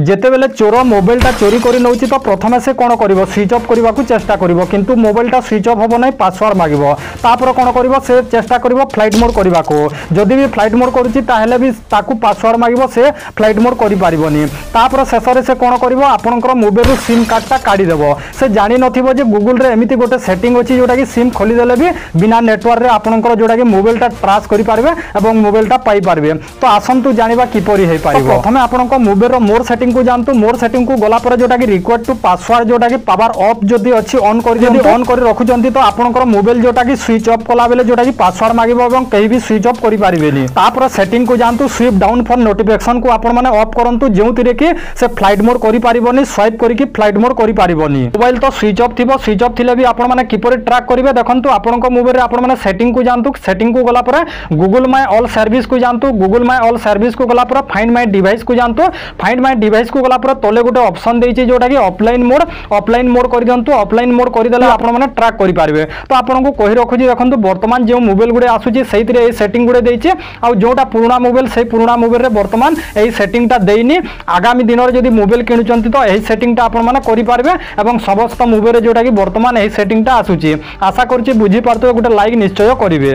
যেতেবেলে চোর মোবাইলটা চোরি করে নেଉଛି তো প্রথমে সে কোণ করব সুইচ অফ করা চেষ্টা করব কিন্তু মোবাইলটা সুইচ অফ হব না পাসওয়ার্ড মাগব তারপরে কোণ করব সে চেষ্টা করব ফ্লাইট মোড করা যদি বি ফ্লাইট মোড করুছি তাহলে বি তাকে পাসওয়ার্ড মাগব সে ফ্লাইট মোড করে পারবনি তারপরে শেষে সে কোণ করব আপনার মোবাইল সিম কার্ডটা কাড়িদেব সে জানি নথিব যে গুগল এমতি গোটে সেটিং অছি যেটা কি সিম খোলিদেলে বি বিনা নেটওয়ার্ক আপনার যেটা কি মোবাইলটা ট্রাস করে পারবে এবং মোবাইলটা পাই পারবে তো আসন্তু জানিবা কিপরি হয়ে পারিব প্রথমে আপনার মোবাইল মোর সেটিং কু জানতু মোর সেটিং কু গলা পরে যেটা কি রিকোয়ার্ড টু পাসওয়ার্ড যেটা কি পাওয়ার অফ যদি অছি অন করে যদি অন করে রাখুচন্তি তো আপনার মোবাইল যেটা কি সুইচ অফ কলা বেলে যেটা কি পাসওয়ার্ড মাগিব এবং কেহি বি সুইচ অফ করে পারিবেনি তারপরে সেটিং কু জানতু সুইপ ডাউন ফর নোটিফিকেশন কু আপন মানে অফ করন্তু যেউতিরে কি সে ফ্লাইট মোড করে পারিবনি সোয়াইপ করিকি ফ্লাইট মোড করে পারিবনি মোবাইল তো সুইচ অফ থিব সুইচ অফ থিলে বি আপন মানে কিপরি ট্র্যাক করিবে দেখন্তু আপনার মোবাইল আপন মানে সেটিং কু জানতু সেটিং কু গলা পরে গুগল মাই অল সার্ভিস কু জানতু গুগল মাই অল সার্ভিস কু গলা পরে ফাइंड माय डिवाइस को जानतु फाइंड माय डिवाइस को गला पर तले गोटे ऑप्शन देछि जोटा कि ऑफलाइन मोड कर दियंतु ऑफलाइन मोड कर देला आपण माने ट्रैक करि पारबे तो आपन को कहि रखुजी देखंतु वर्तमान जे मोबाइल गुडे आसुची सेहितरे ए सेटिंग गुडे देछि आ जोटा पुराना मोबाइल से पुराना मोबाइल रे वर्तमान एई सेटिंग ता देइनी आगामी दिन रे जदी मोबाइल किनुचंती तो एई सेटिंग ता आपण माने करि पारबे एवं समस्त मोबाइल रे जोटा कि वर्तमान एई सेटिंग ता आसुची आशा करछि बुझी पारतो गोटे लाइक निश्चय करिवे।